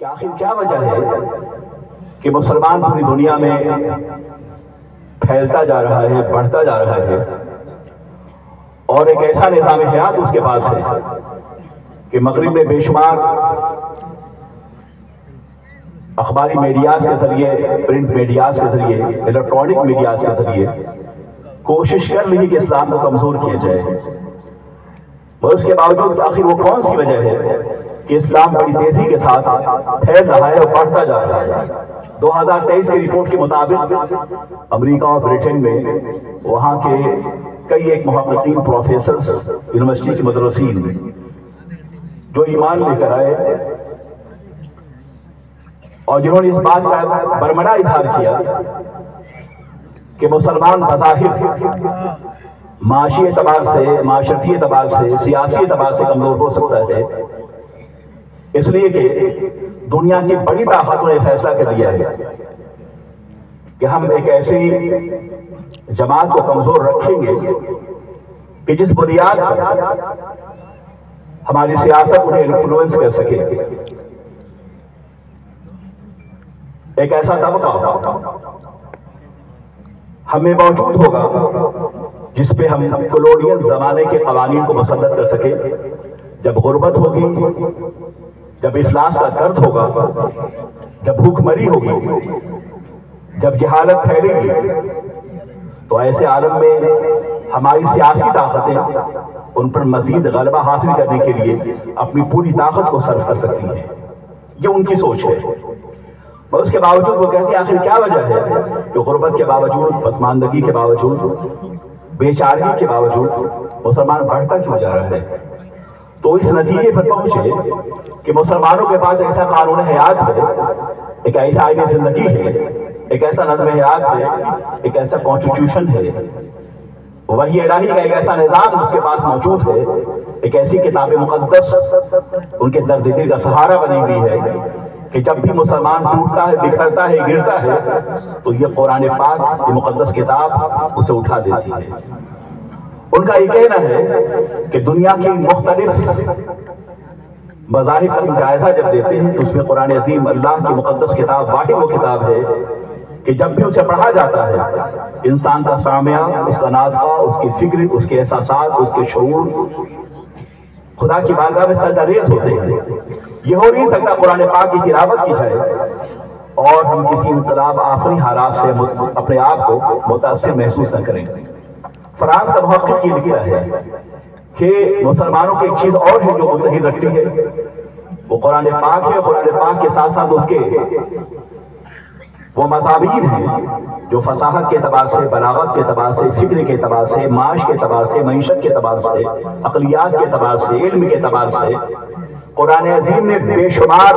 کہ آخر کیا وجہ ہے کہ مسلمان پوری دنیا میں پھیلتا جا رہا ہے، بڑھتا جا رہا ہے، اور ایک ایسا نظام حیات اس کے پاس ہے کہ مغرب میں بے شمار اخباری میڈیاز کے ذریعے، پرنٹ میڈیاز کے ذریعے، الیکٹرانک میڈیاز کے ذریعے کوشش کر رہی کہ اسلام کو کمزور کیا جائے، اور اس کے باوجود آخر وہ کون سی وجہ ہے کہ اسلام بڑی تیزی کے ساتھ پھیل رہا ہے اور بڑھتا جا رہا ہے؟ 2023 کی رپورٹ کے مطابق امریکہ اور برٹن میں وہاں کے کئی ایک محققین، پروفیسرز، یونیورسٹی کے مدرسین جو ایمان لے کر آئے اور جنہوں نے اس بات کا برملا اظہار کیا کہ مسلمان بظاہر معاشی اعتبار سے، معاشرتی اعتبار سے، سیاسی اعتبار سے کمزور ہو سکتا ہے، اس لیے کہ دنیا کی بڑی طاقتوں نے فیصلہ کر لیا ہے کہ ہم ایک ایسی جماعت کو کمزور رکھیں گے کہ جس بنیاد پر ہماری سیاست انہیں انفلوئنس کر سکے، ایک ایسا طبقہ ہمیں موجود ہوگا جس پہ ہم کولونیل زمانے کے قوانین کو مسلط کر سکے۔ جب غربت ہوگی، جب افلاس کا درد ہوگا، جب بھوک مری ہوگی، جب جہالت پھیلے گی، تو ایسے عالم میں ہماری سیاسی طاقتیں ان پر مزید غلبہ حاصل کرنے کے لیے اپنی پوری طاقت کو صرف کر سکتی ہیں۔ یہ ان کی سوچ ہے، اور اس کے باوجود وہ کہتے ہیں آخر کیا وجہ ہے کہ غربت کے باوجود، پسماندگی کے باوجود، بے چارگی کے باوجود مسلمان بڑھتا کیوں جا رہا ہے؟ تو اس نتیجے پر پہنچے کہ مسلمانوں کے پاس ایسا قانون حیات ہے، ایک ایسا آئین زندگی ہے، ایک ایسا نظم حیات ہے، ایک ایسا کانسٹیٹیوشن ہے، وحی الہی کا ایک ایسا نظام اس کے پاس موجود ہے، ایک ایسی کتاب مقدس ان کے درد دل کا سہارا بنی ہوئی ہے کہ جب بھی مسلمان ٹوٹتا ہے، بکھرتا ہے، گرتا ہے، تو یہ قرآن پاک، یہ مقدس کتاب اسے اٹھا دیتی ہے۔ ان کا یہ کہنا ہے کہ دنیا کی مختلف مذاہب کا جائزہ جب دیتے ہیں تو اس میں قرآن عظیم، اللہ کی مقدس کتاب، واحد وہ کتاب ہے کہ جب بھی اسے پڑھا جاتا ہے انسان کا سامعہ، اس کا ناطقہ، اس کی فکر، اس کے احساسات، اس کے شعور خدا کی بارگاہ میں سجدہ ریز ہوتے ہیں۔ یہ ہو نہیں سکتا قرآن پاک کی تلاوت کی جائے اور ہم کسی انقلاب آفری حالات سے اپنے آپ کو متاثر محسوس نہ کریں۔ فرانس کا محقق یہ لکھتا ہے کہ مسلمانوں کی ایک چیز اور ہے جو متحد رکھتی ہے، وہ قرآن پاک ہے۔ قرآن پاک کے ساتھ ساتھ اس کے وہ مضامین ہیں جو فصاحت کے اعتبار سے، بلاغت کے اعتبار سے، فکر کے اعتبار سے، معاش کے اعتبار سے، معیشت کے اعتبار سے، عقلیات کے اعتبار سے، علم کے اعتبار سے قرآن عظیم نے بے شمار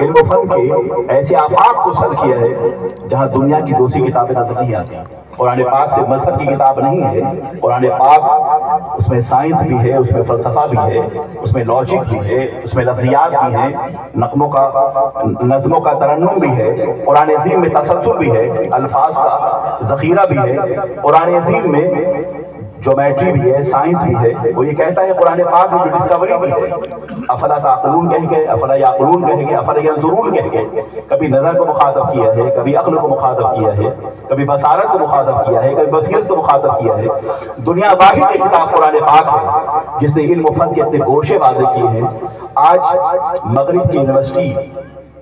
علم و فن کے ایسے آفاق کو سر کیا ہے جہاں دنیا کی دوسری کتابیں نظر نہیں آتی۔ قرآن پاک سے مذہب کی کتاب نہیں ہے، قرآن پاک اس میں سائنس بھی ہے، اس میں فلسفہ بھی ہے، اس میں لاجک بھی ہے، اس میں لفظیات بھی ہیں، نظموں کا ترنم بھی ہے، قرآن عظیم میں تسلسل بھی ہے، الفاظ کا ذخیرہ بھی ہے، قرآن عظیم میں جیومیٹری بھی ہے، سائنس بھی ہے۔ وہ یہ کہتا ہے قرآن پاک میں جو ڈسکوری بھی ہے، افلا تعقلون کہہ کے، افلا یعقلون کہہ کے، افلا ینظرون کہہ کے، کبھی نظر کو مخاطب کیا ہے، کبھی عقل کو مخاطب کیا ہے، کبھی بصارت کو مخاطب کیا ہے، کبھی بصیرت کو مخاطب کیا ہے۔ دنیا واحد ایک کتاب قرآن پاک ہے جس نے علم و فن کے اتنے گوشے واضح کیے ہیں۔ آج مغرب کی یونیورسٹی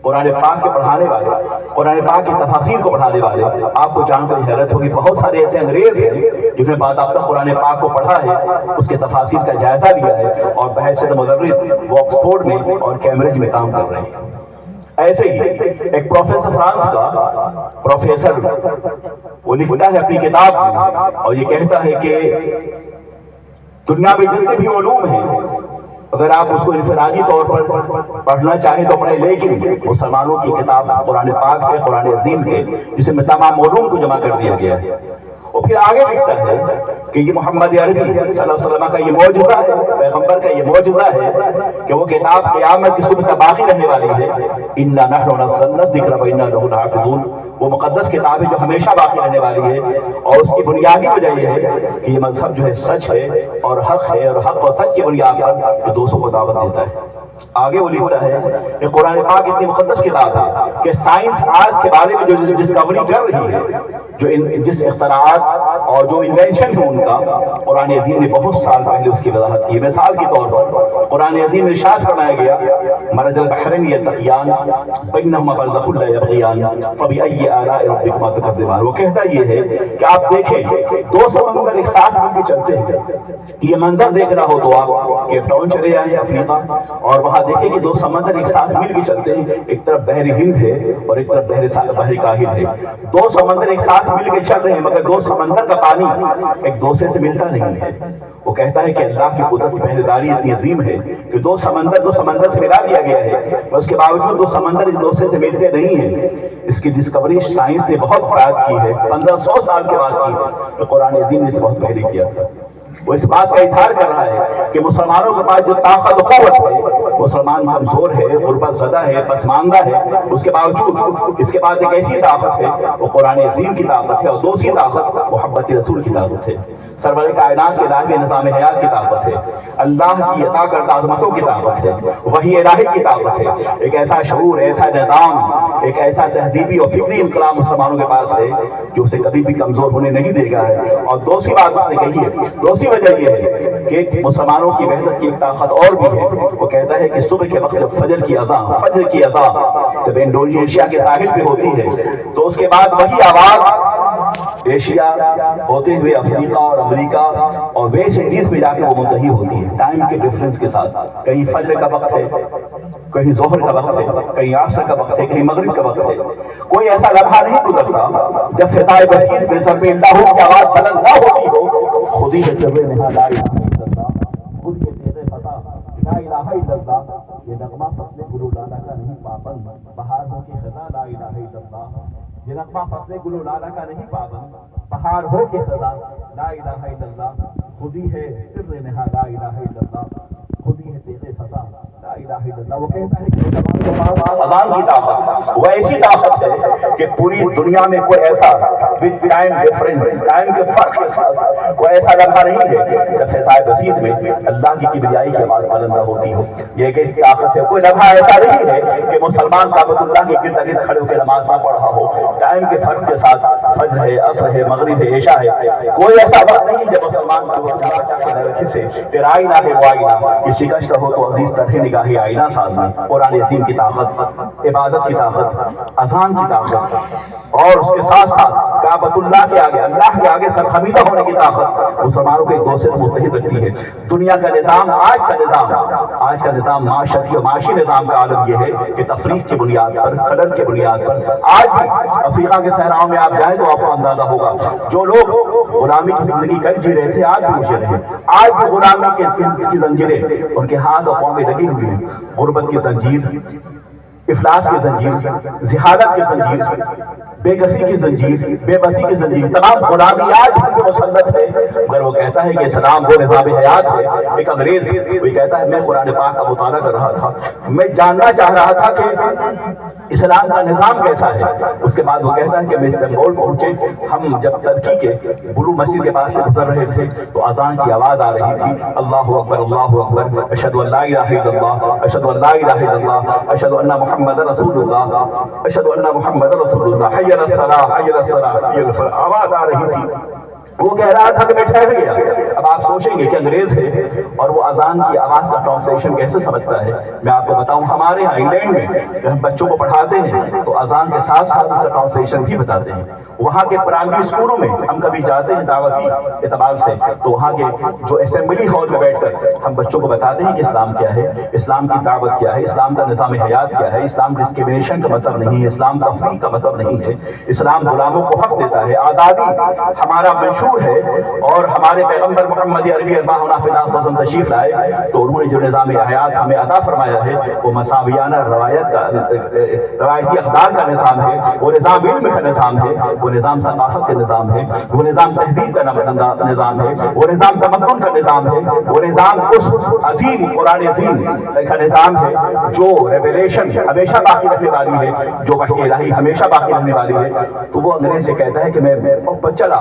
قرآن پاک کے پڑھانے والے، قرآن پاک کی تفاسیر کو پڑھانے والے، آپ کو جان کر حیرت ہوگی بہت سارے ایسے انگریز ہیں جنہوں نے باضابطہ قرآن پاک کو پڑھا ہے، اس کے تفاسیر کا جائزہ لیا ہے اور بحیثیت مدرس وہ آکسفورڈ میں اور کیمبرج میں کام کر رہے ہیں۔ ایسے ہی ایک پروفیسر فرانس کا پروفیسر وہ لکھتا ہے اپنی کتاب میں اور یہ کہتا ہے کہ دنیا میں جتنے بھی علوم ہیں اگر آپ اس کو انفرادی طور پر پڑھنا چاہیں تو پڑھیں، لیکن مسلمانوں کی کتاب قرآن پاک ہے، قرآن عظیم ہے، جس میں تمام علوم کو جمع کر دیا گیا ہے۔ اور پھر آگے لکھتا ہے کہ یہ محمد عربی صلی اللہ علیہ وسلم کا یہ معجزہ ہے، پیغمبر کا یہ معجزہ ہے کہ وہ کتاب قیامت کی صبح تک باقی رہنے والی ہے۔ اِنَّا نَحْنُ نَزَّلْنَا الذِّكْرَ وَإِنَّا لَهُ لَحَافِظُونَ، وہ مقدس کتاب ہے جو ہمیشہ باقی رہنے والی ہے، اور اس کی بنیادی وجہ یہ ہے کہ یہ مذہب جو ہے سچ ہے اور حق ہے، اور حق اور سچ کی بنیاد پر جو دوسروں کو دعوت دیتا ہے۔ آگے وہ لکھتا ہے کہ قرآن پاک اتنی مقدس کتاب ہے کہ سائنس آج کے بارے میں جو ڈسکوری کر رہی ہے، جو جس اختراعات اور جو انوینشن ہے ان کا، قرآن عظیم نے بہت سال پہلے اس کی وضاحت کی ہے۔ مثال کے طور پر قرآن عظیم میں ارشاد فرمایا گیا مرج البحرین یلتقیان بینہما برزخ لا یبغیان فبأی آلاء ربکما تکذبان۔ وہ کہتا یہ ہے کہ آپ دیکھیں دو سمندر ایک ساتھ مل کے چلتے ہیں، یہ منظر دیکھنا ہو تو آپ کیپ ٹاؤن چلے جائیں افریقہ، اور وہاں دیکھیں کہ دو سمندر ایک ساتھ مل کے چلتے ہیں، ایک طرف بحر ہند ہے اور ایک طرف بحر کاہل ہے۔ دو سمندر ایک ساتھ مل کے چل رہے ہیں مگر دو سمندر کا پانی ایک دوسرے سے ملتا نہیں ہے۔ وہ کہتا ہے کہ اللہ کی قدرت کی پہریداری اتنی عظیم ہے کہ دو سمندر سے ملا دیا گیا ہے، اور اس کے باوجود دو سمندر ایک دوسرے سے ملتے نہیں ہیں۔ اس کی ڈسکوری سائنس نے بہت بعد کی ہے، 1500 سال کے بعد کی ہے، تو قرآن عظیم نے اسے بہت پہلے کیا تھا۔ وہ اس بات کا اظہار کر رہا ہے کہ مسلمانوں کے پاس جو طاقت و قوت ہے، مسلمان کمزور ہے، غربت زدہ ہے، پسماندہ ہے، اس کے باوجود اس کے پاس ایک ایسی طاقت ہے وہ قرآن عظیم کی طاقت ہے، اور دوسری طاقت محبت رسول کی طاقت ہے، سرور کائنات کے الہی نظام حیات کی طاقت ہے، اللہ کی عطا کردہ عظمتوں کی طاقت ہے، وحی الہی کی طاقت ہے۔ ایک ایسا شعور، ایسا نظام، ایک ایسا تہذیبی اور فکری انقلاب مسلمانوں کے پاس ہے جو اسے کبھی بھی کمزور ہونے نہیں دے گا ہے۔ اور دوسری بات اس نے کہی ہے، دوسری وجہ یہ ہے کہ مسلمانوں کی وحدت کی ایک طاقت اور بھی ہے۔ وہ کہتا ہے کہ صبح کے وقت جب فجر کی اذان جب انڈونیشیا کے ساحل پہ ہوتی ہے تو اس کے بعد وہی آواز ایشیا ہوتے ہوئے افریقہ اور امریکہ اور ویسٹ انڈیز میں جا کے وہ منتہی ہوتی ہے، ٹائم کے ڈفرنس کے ساتھ۔ کہیں فجر کا وقت ہے، کہیں ظہر کا وقت ہے، کہیں عصر کا وقت ہے، کہیں مغرب کا وقت ہے۔ کوئی ایسا لمحہ نہیں گزرتا جب فضائے بسیط بے سر اللہ کی آواز بلند نہ ہوتی ہو، خود ہی چلے نہا لا الہ الا اللہ، خود کے تیرے فضا لا الہ الا اللہ۔ یہ نغمہ فصل گلو لالا کا نہیں پابند، بہار ہو کے خزاں لا الہ الا اللہ۔ یہ نغمہ فصل گلو لالا کا نہیں پابند، بہار ہو کے خزاں لا الہ الا اللہ۔ خود ہی ہے سر نہا لا الہ الا اللہ، خود ہی ہے تیرے فضا لا الہ الا اللہ۔ وہ کہتا ہے کہ اذان کی طاقت وہ ایسی طاقت ہے کہ پوری دنیا میں کوئی ایسا ٹائم ڈفرنس، ٹائم کے فرق کے ساتھ کوئی ایسا لمحہ نہیں ہے جب فضائے بسیط میں اللہ کی کبریائی کی آواز بلند ہوتی ہو۔ یہ ایک ایسی طاقت ہے، کوئی لمحہ ایسا نہیں ہے کہ مسلمان کعبۃ اللہ کے گرد گرد کھڑے ہو کے نماز نہ پڑھا ہو، ٹائم کے فرق کے ساتھ فجر ہے، عصر ہے، مغرب ہے، عشاء ہے۔ کوئی ایسا وقت نہیں جب مسلمان کو سے تیرا آئینہ ہے وہ آئینہ کہ شکست ہو تو عزیز طرح نگاہ آئینہ سامنے۔ قرآن عظیم کی طاقت، عبادت کی طاقت، اذان کی طاقت، اور اس کے ساتھ ساتھ کعبۃ اللہ کے آگے، اللہ کے آگے سرخمیدہ ہونے کی طاقت مسلمانوں کے ایک دوسرے سے متحد رکھتی ہے۔ دنیا کا نظام، آج کا نظام معاشرتی اور معاشی نظام کا عالم یہ ہے کہ تفریق کی بنیاد پر، خلل کی بنیاد پر، آج بھی افریقہ کے صحراؤں میں آپ جائیں تو آپ کو اندازہ ہوگا جو لوگ غلامی کی زندگی کل جی رہے تھے آج بھی جی رہے ہیں، آج بھی غلامی کی زنجیریں ان کے ہاتھ اور پاؤں میں لگی ہوئی ہیں۔ غربت کی زنجیر، افلاس کی زنجیر، ذہانت کی زنجیر، بے کسی کی زنجیر، بے بسی کی زنجیر، تمام غلامیات پر مسلط ہے۔ مگر وہ کہتا ہے کہ اسلام وہ نظام حیات ہے۔ ایک انگریز وہ کہتا ہے میں قرآن پاک کا مطالعہ کر رہا تھا، میں جاننا چاہ رہا تھا کہ اسلام کا نظام کیسا ہے۔ اس کے بعد وہ کہتا ہے کہ میں استنبول پہنچے، ہم جب ترکی کے بلو مسجد کے پاس سے گزر رہے تھے تو اذان کی آواز آ رہی تھی، اللہ اکبر اللہ اکبر، اشہد ان لا الہ الا اللہ، اشہد ان لا الہ الا اللہ، اشہد ان محمد رسول اللہ، اشہد ان محمد رسول اللہ، حی علی الصلاۃ حی علی الصلاۃ حی علی الفلاح، آواز آ رہی تھی۔ وہ کہہ رہا تھا کہ میں ٹھہر گیا۔ اب آپ سوچیں گے کہ انگریز ہے اور وہ اذان کی آواز کا ٹرانسلیشن کیسے سمجھتا ہے۔ میں آپ کو بتاؤں، ہمارے یہاں انگلینڈ میں جب ہم بچوں کو پڑھاتے ہیں تو اذان کے ساتھ ساتھ اس کا ٹرانسلیشن بھی بتاتے ہیں۔ وہاں کے پرائمری اسکولوں میں ہم کبھی جاتے ہیں دعوتی اعتبار سے تو وہاں کے جو اسمبلی ہال میں بیٹھ کر ہم بچوں کو بتاتے ہیں کہ اسلام کیا ہے، اسلام کی دعوت کیا ہے، اسلام کا نظام حیات کیا ہے، اسلام ڈسکریمنیشن کا مطلب نہیں ہے، اسلام تفریق کا مطلب نہیں ہے، اسلام غلاموں کو حق دیتا ہے، آزادی ہمارا منشور ہے۔ اور ہمارے پیغمبر محمد عربی اللہ صلی اللہ علیہ وسلم تشریف لائے تو انہوں نے جو نظام حیات ہمیں عطا فرمایا ہے وہ مساویانہ روایتی اقدار کا نظام ہے، وہ نظام علم کا نظام ہے، وہ نظام ثقافت کا نظام ہے، وہ نظام تہذیب کا نظام ہے، وہ نظام تمدن کا نظام ہے، وہ نظام اس عظیم قرآن عظیم کا نظام ہے جو ریویلیشن ہمیشہ باقی رہنے والی ہے، جو وحی الہی ہمیشہ باقی رہنے والی ہے۔ تو وہ انگریز سے کہتا ہے کہ میں چلا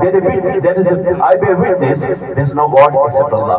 that is I bear witness there is no God except Allah.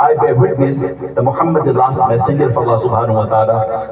I bear witness the Muhammad is the last messenger of Allah subhanahu wa ta'ala.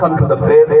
come to the prayer.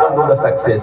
come to the success,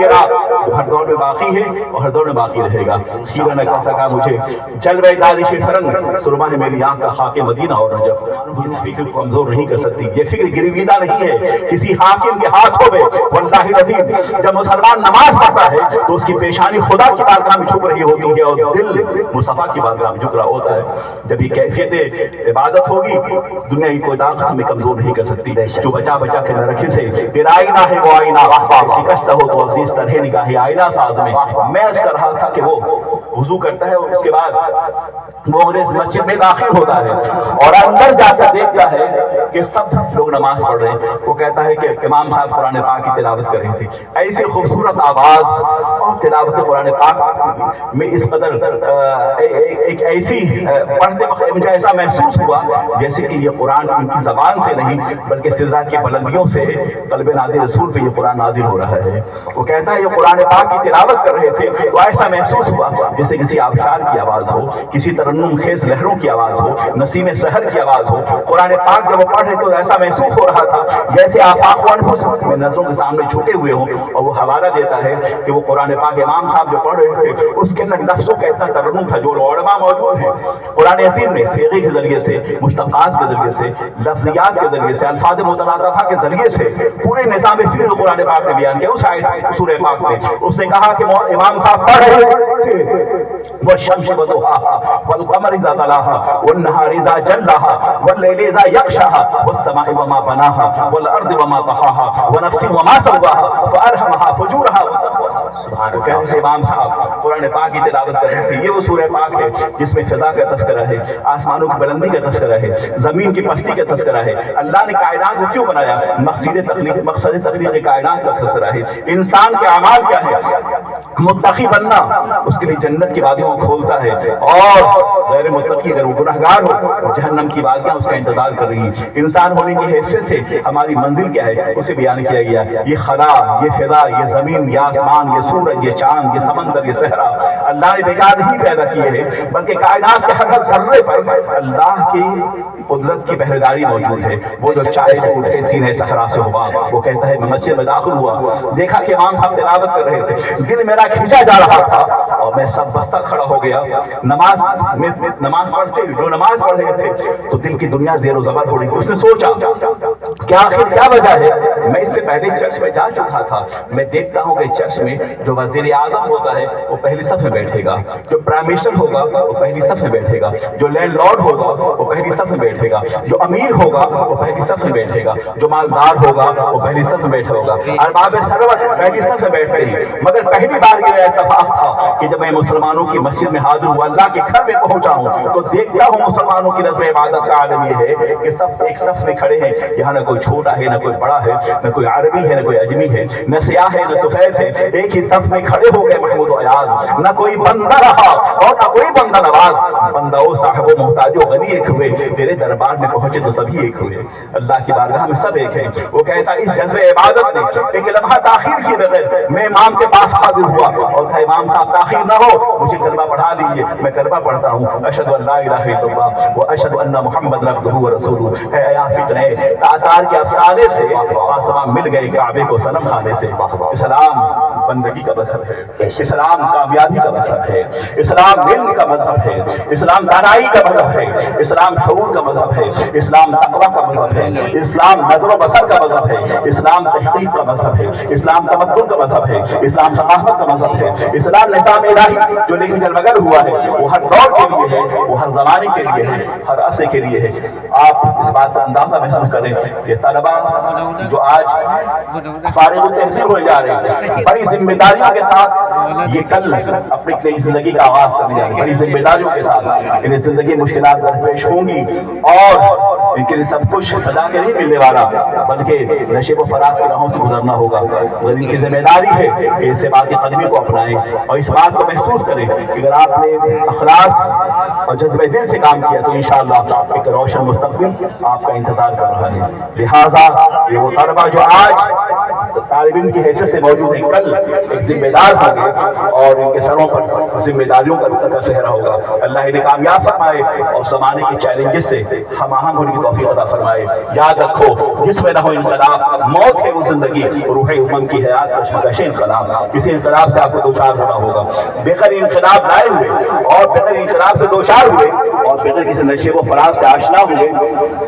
یہ راہ جو ہر دور میں باقی ہے اور ہر دور میں باقی رہے گا. خیرہ نہ کر سکا مجھے جلوہ دانش فرنگ، سرما ہے میری آنکھ کا خاک مدینہ اور نجف. اس فکر کو کمزور نہیں کر سکتی. یہ فکر گرویدہ نہیں ہے کسی حاکم کے ہاتھوں میں. واللہ العظیم جب مسلمان نماز پڑھتا ہے تو اس کی پیشانی خدا کی بارگاہ میں جھک رہی ہوتی ہے اور دل مصطفیٰ کی بارگاہ میں جھک رہا ہوتا ہے. جب یہ کیفیت عبادت ہوگی دنیا کی کوئی طاقت ہمیں کمزور نہیں کر سکتی. جو بچا بچا کے نہ رکھے سے تیرا آئینہ ہے وہ آئینہ شکست ہو تو عزیز طرح نگاہ آئینہ ساز میں عرض کر رہا تھا کہ وہ وضو کرتا ہے اور اس کے بعد وہ انگریز مسجد میں داخل ہوتا ہے اور اندر جا کر دیکھتا ہے کہ سب لوگ نماز پڑھ رہے ہیں. وہ کہتا ہے کہ امام صاحب قرآن پاک کی تلاوت کر رہی تھی. ایسی خوبصورت آواز اور تلاوت قرآن پاک میں اس قدر ایک ایسی پڑھتے وقت مجھے ایسا محسوس ہوا جیسے کہ یہ قرآن ان کی زبان سے نہیں بلکہ سدرات کی بلندیوں سے قلب نادی رسول پہ یہ قرآن نازل ہو رہا ہے. وہ کہتا ہے یہ قرآن پاک کی تلاوت کر رہے تھے تو ایسا محسوس ہوا جیسے کسی آبشار کی آواز ہو، کسی ترنم خیز لہروں کی آواز ہو، نسیم سحر کی آواز ہو. قرآن پاک جب وہ پڑھ رہے تو ایسا محسوس ہو رہا تھا جیسے آفاق و انفس میں نظروں کے سامنے جھکے ہوئے ہوں. اور وہ حوالہ دیتا ہے کہ وہ قرآن پاک امام صاحب جو پڑھ رہے تھے اس کے اندر لفظوں کا اتنا ترنم تھا جو علماء موجود ہیں قرآن عظیم میں صیغے کے ذریعے سے، مشتقات کے ذریعے سے، لفظیات کے ذریعے سے، الفاظ مترادفہ کے ذریعے سے پورے نظام فکر قرآن پاک نے بیان کیا. اس آیت سورہ پاک میں اس نے کہا کہ امام صاحب پڑھ رہے تھے والشمس وضحاها والقمر اذا تلاها والنهار اذا جلاها والليل اذا يغشاها والسماء وما بناها والارض وما طحاها ونفس وما سواها فالهمها فجورها وتقواها. سبحان اللہ. امام صاحب قرآن پاک کی تلاوت کر رہے تھے. یہ وہ سورہ پاک ہے جس میں فضا کا تذکرہ ہے، آسمانوں کی بلندی کا تذکرہ ہے، زمین کی پستی کا تذکرہ ہے. اللہ نے کائنات کو کیوں بنایا؟ مقصد تخلیق کائنات کا تذکرہ ہے. انسان کے اعمال کیا ہے؟ متقی بننا اس کے لیے جنت کی وادیوں کو کھولتا ہے اور غیر متقی اگر وہ گناہگار ہو جہنم کی وادیاں اس کا انتظار کر رہی ہیں. انسان ہونے کی حیثیت سے ہماری منزل کیا ہے اسے بیان کیا گیا. یہ خلا، یہ فضا، یہ زمین، یہ آسمان، یہ سورج، یہ چاند، یہ سمندر، یہ صحرا اللہ نے بیکار نہیں پیدا کیے ہیں بلکہ کائنات کے ہر ذرے پر اللہ کی قدرت کی پہریداری موجود ہے. وہ جو چاہے تو اٹھے سینے صحرا سے ہوا. وہ کہتا ہے میں مسجد میں داخل ہوا، دیکھا کہ امام صاحب تلاوت کر رہے تھے، دل میرا کھینچا جا رہا تھا اور میں سب بستہ کھڑا ہو گیا. نماز پڑھتے جو نماز پڑھ رہے تھے تو دل کی دنیا زیر و زبر ہو رہی تھی. اس نے سوچا کہ آخر کیا وجہ ہے. میں اس سے پہلے چرچ میں جا چکا تھا. میں دیکھتا ہوں کہ چرچ میں جو وزیر اعظم ہوتا ہے وہ پہلی صف میں بیٹھے گا، جو پرائم منسٹر ہوگا وہ پہلی صف میں بیٹھے گا، جو لینڈ لارڈ ہوگا وہ پہلی صف میں بیٹھے گا، جو امیر ہوگا وہ پہلی صف میں بیٹھے گا، جو مالدار ہوگا وہ پہلی صف میں بیٹھے ہوگا. ارباب ثروت پہلی صف میں بیٹھتے ہیں. مگر پہلی بار یہ اتفاق تھا کہ جب میں مسلمانوں کی مسجد میں حاضر ہوا، اللہ کے گھر میں پہنچا ہوں تو دیکھتا ہوں مسلمانوں کی نظم عبادت کا عالم یہ ہے کہ سب ایک صف میں کھڑے ہیں. یہاں نہ کوئی چھوٹا ہے، نہ کوئی بڑا ہے، نہ کوئی عربی ہے، نہ کوئی اجمی ہے، نہ سیاہ ہے، نہ سفید ہے. ایک ہی صف میں کھڑے ہو گئے محمود و ایاز. نہ کوئی بندہ رہا اور نہ کوئی بندہ نواز. بندہ و صاحب و محتاج و غنی ایک ہوئے، تیرے دربار میں پہنچے تو سبھی ایک ہوئے. اللہ کی بارگاہ میں سب ایک ہیں. وہ کہتا اس جذب عبادت نے ایک لمحہ تاخیر کیے بغیر میں امام کے پاس حاضر ہوا اور کہا امام صاحب تاخیر نہ ہو، مجھے کلمہ پڑھا دیجیے. میں کلمہ پڑھتا ہوں، اشہد ان لا الہ الا اللہ و اشہد ان محمد عبدہ و رسولہ. اے یا فتنے تاتار کے افسانے سے آسمان مل گئے کعبے کو صنم خانے سے. اسلام بندگی کا مذہب ہے، اسلام کامیابی کا مذہب ہے، اسلام علم کا مذہب ہے، اسلام دانائی کا مذہب ہے، اسلام شعور کا مذہب ہے، اسلام تقویٰ کا مذہب ہے، اسلام نظر و بصر کا مذہب ہے، اسلام تحقیق کا مذہب ہے، اسلام تمدن کا مذہب ہے، اسلام ثقافت کا مذہب ہے. اسلام نظام الہی جو لیکن جلوگر ہوا ہے وہ ہر دور کے لیے ہے، وہ ہر زمانے کے لیے ہے، ہر عرصے کے لیے ہے. آپ اس بات کا اندازہ محسوس کریں کہ طلبہ جو آج فارغ التحصیل ہوئے جا رہے ہیں بڑی ذمہ داریوں کے ساتھ یہ کل اپنی نئی زندگی کا آغاز کرنے جا رہے ہیں. بڑی ذمہ داریوں کے ساتھ انہیں زندگی مشکلات درپیش ہوں گی اور ان کے لیے سب کچھ سزا کے نہیں ملنے والا بلکہ نشیب و فراز کی راہوں سے گزرنا ہوگا. اور ان کی ذمہ داری ہے کہ اس بات کی قدمی کو اپنائیں اور اس بات کو محسوس کریں کہ اگر آپ نے اخلاص اور جذبہ دل سے کام کیا تو انشاءاللہ ایک روشن مستقبل آپ کا انتظار کر رہا ہے. لہٰذا یہ وہ طلبہ جو آج طالب علم کی حیثیت سے موجود ہیں، کل ایک ذمہ دار ہوں گے اور ان کے سروں پر ذمہ داریوں کا صحرا ہوگا۔ اللہ انہیں کامیاب فرمائے اور زمانے کے چیلنجز سے ہم آہنگ ہونے کی توفیق عطا فرمائے۔ یاد رکھو جس میں نہ ہو انقلاب، موت ہے وہ زندگی، روح امم کی حیات کشمکش انقلاب۔ کسی انقلاب سے آپ کو دوچار ہونا ہوگا، بغیر انقلاب لائے ہوئے اور بغیر انقلاب سے دوچار ہوئے اور بغیر کسی نشے و فراز سے آشنا ہوئے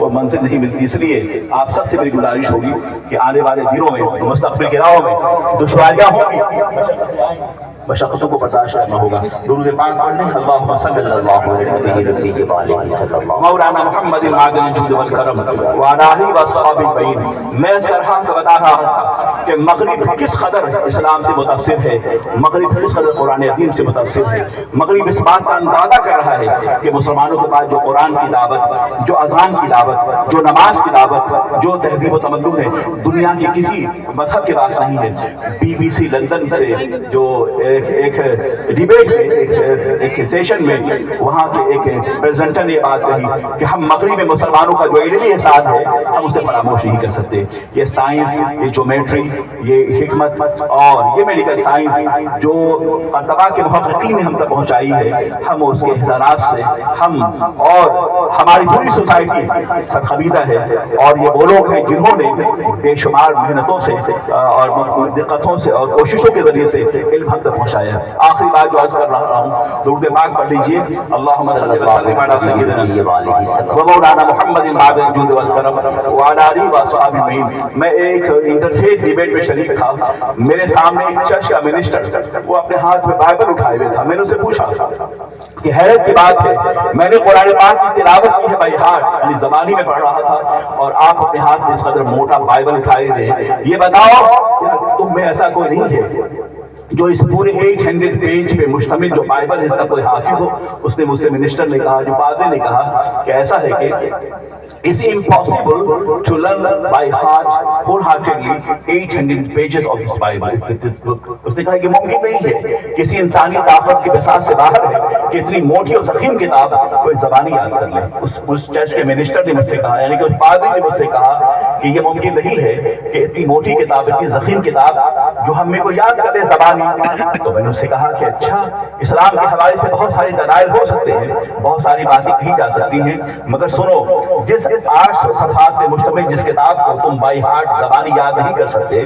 وہ منزل نہیں ملتی۔ اس لیے آپ سب سے میری گزارش ہوگی کہ آنے والے دنوں میں مستقبل کے راہوں میں دشواریاں ہوں گی، مشقتوں کو برداشت کرنا ہوگا۔ درود پاک پڑھ لیں، اللہم صلی اللہ علیہ وسلم مولانا محمد معدن الجود والکرم وعلی آلہ واصحابہ اجمعین۔ میں اس طرح کا بتا رہا تھا کہ مغرب کس قدر اسلام سے متاثر ہے، مغرب کس قدر قرآن عظیم سے متاثر ہے۔ مغرب اس بات کا اندازہ کر رہا ہے کہ مسلمانوں کے پاس جو قرآن کی دعوت، جو اذان کی دعوت، جو نماز کی دعوت، جو تہذیب و تمدن ہے، دنیا کے کسی مذہب کے پاس نہیں ہے۔ BBC لندن سے جو ایک ڈیبیٹ میں، ایک سیشن میں وہاں کے ایک پریزنٹر نے یہ بات کہی کہ ہم مغرب میں مسلمانوں کا جو علمی احسان ہے ہم اسے فراموش نہیں کر سکتے۔ یہ سائنس، یہ جیومیٹری، یہ حکمت اور یہ میڈیکل سائنس جو قرطبہ کے محققین نے ہم تک پہنچائی ہے، ہم اس کے احسانات سے ہم اور ہماری پوری سوسائٹی سرخمیدہ ہے۔ اور یہ وہ لوگ ہیں جنہوں نے بے شمار محنتوں سے اور دقتوں سے اور کوششوں کے ذریعے سے علم ہم تک پہنچایا ہے۔ آخری بات جو عرض کر رہا ہوں، درود پاک پڑھ لیجئے، اللہم صلی اللہ علیہ وسلم ومولانا محمد معدن الجود والکرم وعلی آلہ واصحابہ اجمعین۔ میں ایک انٹرفیت ڈیبیٹ میں شریک تھا، میرے سامنے ایک چرچ کا منسٹر، وہ اپنے ہاتھ میں بائبل اٹھائے ہوئے تھا۔ میں نے اسے پوچھا کہ حیرت کی بات ہے، میں نے قرآن پاک کی تلاوت کی ہے بائی ہارٹ، یعنی زبانی میں پڑھ رہا تھا، اور آپ اپنے ہاتھ میں اس قدر موٹا بائبل اٹھائے ہوئے، یہ بتاؤ تم میں ایسا کوئی نہیں ہے جو اس پورے 800 پیج پہ مشتمل جو بائبل ہے اس کا کوئی حافظ ہو؟ اس نے مجھ سے منسٹر نے کہا، جو پادری نے کہا کہ ایسا ہے کہ it's impossible to learn by heart wholeheartedly 800 pages of this Bible, this book۔ اس نے کہا کہ ممکن نہیں ہے، کسی انسانی طاقت کی بساط سے باہر ہے کہ اتنی موٹی اور ضخیم کتاب کوئی زبانی یاد کر لے۔ اس چرچ کے منسٹر نے مجھ سے کہا، یعنی کہ اس پادری نے مجھ سے کہا کہ یہ ممکن نہیں ہے کہ اتنی موٹی کتاب، اتنی ضخیم کتاب جو ہم میں کو یاد کر لے زبانی۔ تو میں نے اس سے کہا کہ اچھا، اسلام کے حوالے سے بہت سارے دلائل ہو سکتے ہیں، بہت ساری باتیں کہی جا سکتی ہیں، مگر سنو، جس 800 صفحات پہ مشتمل جس کتاب کو تم بائی ہارٹ زبانی یاد نہیں کر سکتے،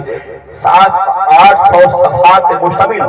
800 صفحات پہ مشتمل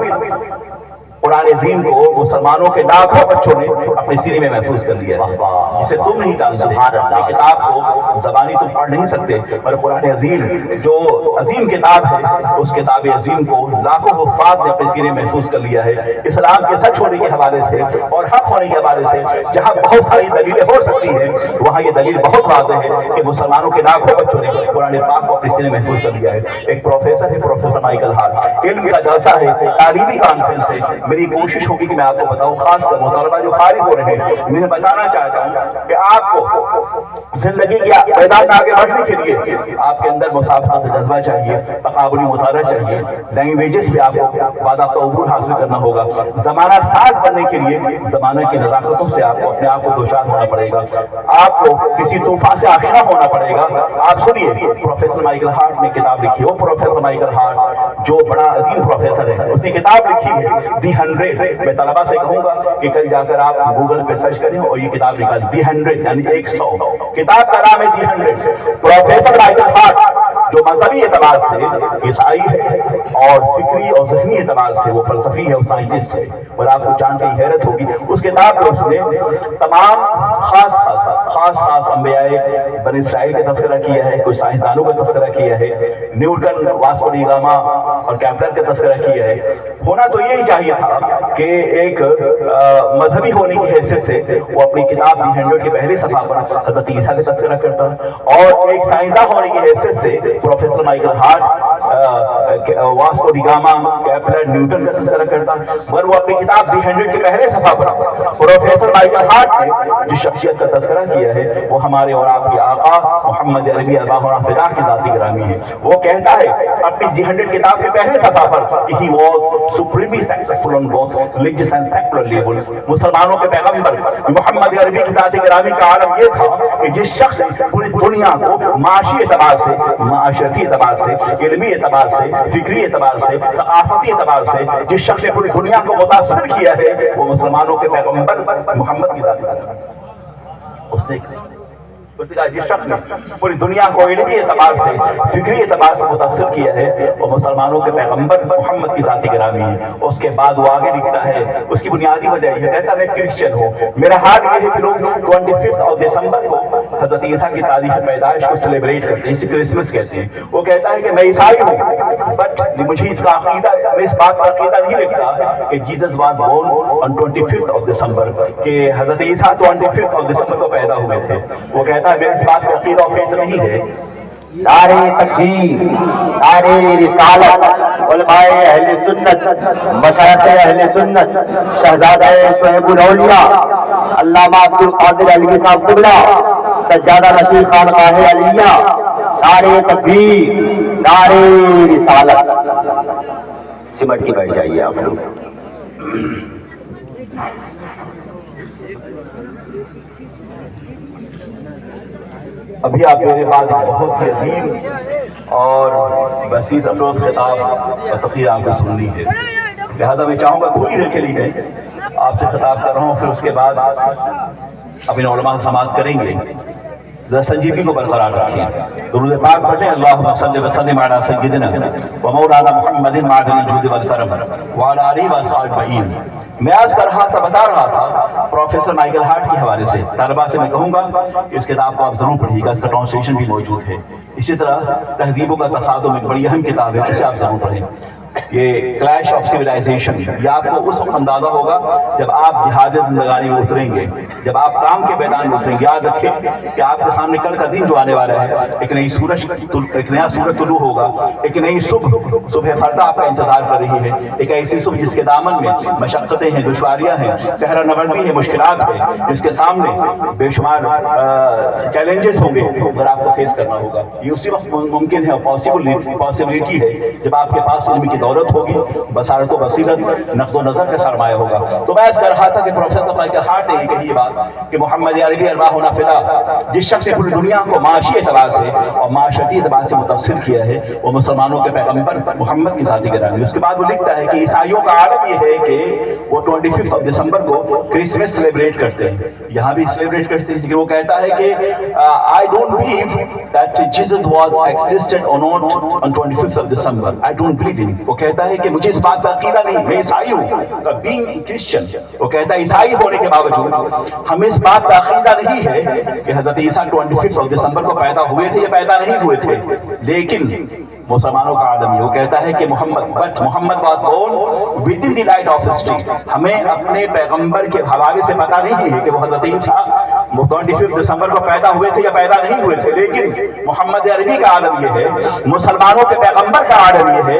قرآن عظیم کو مسلمانوں کے لاکھوں بچوں نے اپنے سینے میں محفوظ کر لیا ہے، جسے تم نہیں جان سکتے۔ یہ کتاب کو زبانی تم پڑھ نہیں سکتے، پر قرآن عظیم جو عظیم کتاب ہے، اس کتاب عظیم کو لاکھوں حفاظ نے اپنے سینے میں محفوظ کر لیا ہے۔ اسلام کے سچ ہونے کے حوالے سے اور حق ہونے کے حوالے سے جہاں بہت ساری دلیلیں ہو سکتی ہیں، وہاں یہ دلیل بہت واضح ہے کہ مسلمانوں کے لاکھوں بچوں نے قرآن پاک کو اپنے سینے میں محفوظ کر لیا ہے۔ ایک پروفیسر ہے، پروفیسر مائیکل ہارٹ، علم کا جلسہ ہے، تعلیمی کانفرنس ہے، میری کوشش ہوگی کہ میں آپ کو بتاؤں، خاص کر طلبا جو فارغ ہو رہے ہیں، میں بتانا چاہتا ہوں کہ آپ کو زندگی کے میدان میں آگے بڑھنے کے لیے آپ کے اندر مسابقت جذبہ چاہیے، تقابلی مطالعہ چاہیے، لینگویجز پہ آپ کو باضابطہ عبور حاصل کرنا ہوگا۔ زمانہ ساز بننے کے لیے زمانہ کی نزاکتوں سے آپ کو اپنے آپ کو دوچار ہونا پڑے گا، آپ کو کسی طوفان سے آشنا ہونا پڑے گا۔ آپ سنیے، پروفیسر مائیکل ہارٹ نے کتاب لکھی، وہ پروفیسر مائیکل ہارٹ جو بڑا عظیم پروفیسر ہے، اس نے کتاب لکھی ہے دی 100۔ میں طلبا سے کہوں گا کہ کل جا کر آپ گوگل پہ سرچ کریں اور یہ کتاب نکالیں، دی 100 یعنی 100۔ کتاب کا نام ہے دی 100۔ پروفیسر مائیکل ہارٹ جو مذہبی اعتبار سے عیسائی ہے اور فکری اور ذہنی اعتبار سے وہ فلسفی ہے، وہ سائنٹسٹ ہے، اور آپ کو جان کے حیرت ہوگی اس کتاب میں اس نے تمام خاص انبیاء بنی اسرائیل کا تذکرہ کیا ہے، کچھ سائنسدانوں کا تذکرہ کیا ہے، نیوٹن، واسکو ڈی گاما اور کیپلر کا تذکرہ کیا ہے۔ ہونا تو یہی چاہیے تھا کہ ایک مذہبی ہونے کی حیثیت سے وہ اپنی کتاب دی 100 کے پہلے صفحہ پر حضرت عیسیٰ کا تذکرہ کرتا، اور ایک سائنسداں ہونے کی حیثیت سے professor Michael Hart Vasco da Gama, Kepler, Newton کا تذکرہ کرتا، مگر وہ اپنی کتاب دی 100 کے پہلے صفحہ پر پروفیسر مائیکل ہارٹ نے جس شخصیت کا تذکرہ کیا ہے وہ ہمارے اور آپ کے آقا محمد عربی اللہ فدا کی ذاتی گرامی ہے۔ وہ کہتا ہے اپنی دی 100 کتاب کے پہلے صفحہ پر کہ he was supremely successful on both religious and secular levels۔ مسلمانوں کے پیغمبر محمد عربی کی ذاتی گرامی کا عالم یہ تھا کہ جس شخص نے پوری دنیا کو معاشی اعتبار سے، معاشرتی اعتبار سے، علمی اعتبار سے، فکری اعتبار سے، ثقافتی اعتبار سے جس شخص نے پوری دنیا کو متاثر کیا ہے وہ مسلمانوں کے پیغمبر محمد کی ذات ہے۔ اس نے جس شخص نے پوری دنیا کو علمی اعتبار سے، فکری اعتبار سے متاثر کیا ہے وہ مسلمانوں کے پیغمبر محمد کی ذات گرامی ہے۔ اس کے بعد وہ آگے لکھتا ہے، اس کی بنیادی وجہ یہ کہتا ہے میں کرسچن ہوں، میرا حال یہ ہے کہ لوگ 25 دسمبر کو حضرت عیسیٰ کی تاریخ پیدائش کو سیلیبریٹ کرتے ہیں، اسے کرسمس کہتے ہیں۔ وہ کہتا ہے کہ میں عیسائی ہوں، بٹ مجھے اس کا عقیدہ، میں اس بات کا عقیدہ نہیں رکھتا کہ جیسس واز بورن آن 25 دسمبر، کہ حضرت عیسیٰ 25 دسمبر کو پیدا ہوئے تھے۔ وہ کہتا ہے میرے اس بات کا عقیدہ و فکر نہیں ہے۔ نعرہ تکبیر، نعرہ رسالت، علماء اہل سنت، مشائخ اہل سنت، شہزادہ شعیب الاولیاء علامہ عبد القادر علوی صاحب قبلہ، سجادہ نشیر خانقاہ علیہ، نعرہ تکبیر، نعرہ رسالت۔ سمٹ کے بیٹھ جائیے آپ لوگ۔ ابھی آپ میرے پاس بہت ہی عظیم اور وسیع افروز خطاب و تقریر آپ کو سننی ہے، لہذا میں چاہوں گا تھوڑی دیر کے لیے آپ سے خطاب کر رہا ہوں، پھر اس کے بعد اپنے علماء سے سماعت کریں گے۔ ذرا سنجیدگی کو برقرار رکھیں، درود پاک پڑھیں، اللہم صلی وسلم علی سیدنا و مولانا محمد معدن الجود والکرم وعلی آلہ واصحابہ اجمعین۔ میں آج کر رہا تھا، بتا رہا تھا پروفیسر مائیکل ہارٹ کے حوالے سے، طلباء سے میں کہوں گا کہ اس کتاب کو آپ ضرور پڑھیے گا، اس کا ٹرانسلیشن بھی موجود ہے۔ اسی طرح تہذیبوں کا تصادم ایک بڑی اہم کتاب ہے، اسے آپ ضرور پڑھیں۔ یہ کلیش آف سویلائزیشن، یہ آپ کو اس وقت اندازہ ہوگا جب آپ جہاد زندگانی میں اتریں گے، جب آپ کام کے میدان میں اتریں گے۔ یاد رکھیں کہ آپ کے سامنے کل کا دن جو آنے والا ہے، ایک نئی سورج، ایک نیا سورج طلوع ہوگا، ایک نئی صبح فردا آپ کا انتظار کر رہی ہے، ایک ایسی صبح جس کے دامن میں مشقتیں ہیں، دشواریاں ہیں، صحرا نوردی ہے، مشکلات ہیں، جس کے سامنے بے شمار چیلنجز ہوں گے، اگر آپ کو فیس کرنا ہوگا۔ یہ اسی وقت ممکن ہے، پاسبلٹی ہے جب آپ کے پاس علم کی دولت ہوگی، بصارت و بصیرت، نقد و نظر کا سرمایہ ہوگا۔ تو میں اس کر رہا تھا کہ پروفیسر مائیکل ہارٹ نے یہ کہی بات کہ محمد عربی ارواحنا فدا، جس شخص نے پوری دنیا کو معاشی اعتبار سے اور معاشرتی اعتبار سے متاثر کیا ہے وہ مسلمانوں کے پیغمبر محمد کی ذات گرامی۔ اس کے بعد وہ لکھتا ہے کہ عیسائیوں کا عادت یہ ہے کہ وہ 25 دسمبر کو کرسمس سیلیبریٹ کرتے ہیں، یہاں بھی سیلیبریٹ کرتے ہیں، لیکن وہ کہتا ہے کہ I don't believe that Jesus was existed or not on 25 December. I don't believe in it. وہ کہتا ہے کہ مجھے اس بات کا عقیدہ نہیں، میں عیسائی ہوں، being Christian، وہ کہتا ہے عیسائی ہونے کے باوجود ہمیں اس بات کا عقیدہ نہیں ہے کہ حضرت عیسیٰ 25 دسمبر کو پیدا ہوئے تھے یا پیدا نہیں ہوئے تھے، لیکن مسلمانوں کا عالم ہے۔ وہ کہتا ہے کہ محمد was born within the light of history۔ ہمیں اپنے پیغمبر کے حوالے سے پتہ نہیں ہے کہ وہ حضرت عیسیٰ 25 دسمبر کو پیدا ہوئے تھے یا پیدا نہیں ہوئے تھے، لیکن محمد عربی کا عالم یہ ہے، مسلمانوں کے پیغمبر کا عالم یہ ہے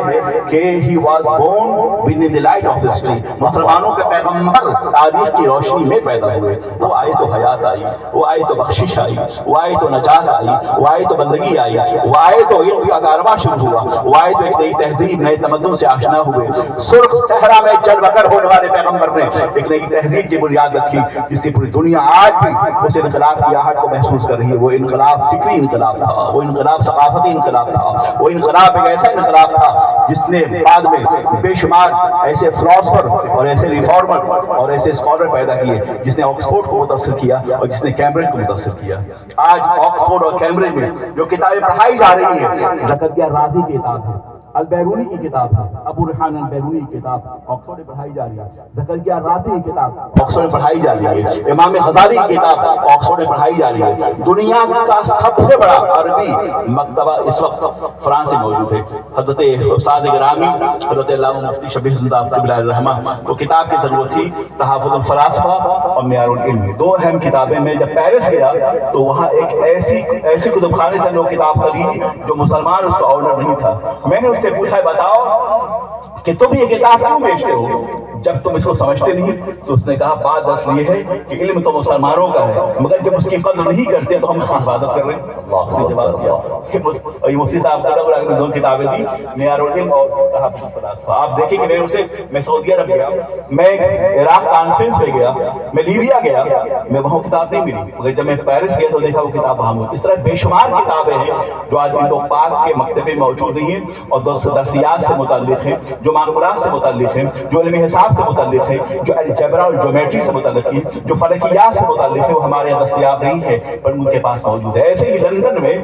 کہ he was born within the light of history۔ مسلمانوں کے پیغمبر تاریخ کی روشنی میں پیدا ہوئے، وہ آئے تو حیات آئی، وہ آئے تو بخشش آئی، وہ آئے تو نجات آئی، وہ آئے تو بندگی آئی، وہ آئے تو علم کا کارواں شروع ہوا، وہ آئے تو ایک نئی تہذیب، نئے تمدن سے آشنا ہوئے۔ سرخ صحرا میں چل بکر ہونے والے پیغمبر نے ایک نئی تہذیب کی بنیاد رکھی جس سے پوری دنیا آج بھی اس انقلاب کی آہٹ کو محسوس کر رہی ہے۔ وہ انقلاب فکری انقلاب تھا، وہ انقلاب ثقافتی انقلاب تھا، وہ انقلاب ایک ایسا انقلاب تھا جس نے بعد میں بے شمار ایسے فلاسفر اور ایسے ریفارمر اور ایسے اسکالر پیدا کیے، جس نے آکسفورڈ کو متاثر کیا اور جس نے کیمبرج کو متاثر کیا۔ آج آکسفورڈ اور کیمبرج میں جو کتابیں پڑھائی جا رہی ہیں، زکریا رازی کی کتاب ہے، البیرونی کی کتاب ہے، ابو ریحان البیرونی کی کتاب آکسفورڈ میں پڑھائی جا رہی ہے، زکریا رازی کی کتاب آکسفورڈ میں پڑھائی جا رہی ہے، امام غزالی کی کتاب آکسفورڈ میں پڑھائی جا رہی ہے۔ دنیا کا سب سے بڑا عربی مکتبہ اس وقت فرانس میں موجود ہے۔ حضرت استاد گرامی حضرت علامہ مفتی شبیر حسن صاحب قبلہ الرحمہ کو کتاب کی ضرورت تھی، تحفظ الفلاسفہ اور معیار العلم، دو اہم کتابیں۔ میں جب پیرس گیا تو وہاں ایک ایسی کتب خانے سے لوگ کتاب خریدی جو مسلمان اس کا آنر نہیں تھا۔ میں نے اس سے پوچھا بتاؤ کہ تم یہ کتاب کیوں بیچتے ہو؟ جب تم اس کو سمجھتے نہیں تو اس نے کہا بات دراصل یہ ہے کہ علم تو مسلمانوں کا ہے مگر جب اس کی قدر نہیں کرتے تو ہم اس کی حفاظت کر رہے ہیں. اللہ نے جواب دیا. اور یہ مفتی صاحب نے دو کتابیں دی, معیار العلم اور تحفظ الفلاسفہ. آپ دیکھیں کہ میں سعودی عرب گیا, میں عراق کانفرنس پہ گیا, میں لیبیا گیا, میں وہاں کتاب نہیں ملی, مگر جب میں پیرس گیا تو دیکھا وہ کتاب وہاں موجود. اس طرح بے شمار کتابیں ہیں جو آج ہندو پاک کے مکتبے میں موجود نہیں ہیں اور درسیات سے متعلق ہیں, جو معقولات سے متعلق ہیں, جو علم حساب سے متعلق ہیں, جو الجبرا اور جیومیٹری سے متعلق ہیں, جو فلکیات سے متعلق ہیں, وہ ہمارے یہاں دستیاب نہیں ہے پر ان کے پاس موجود ہے. ایسے ہی لندن میں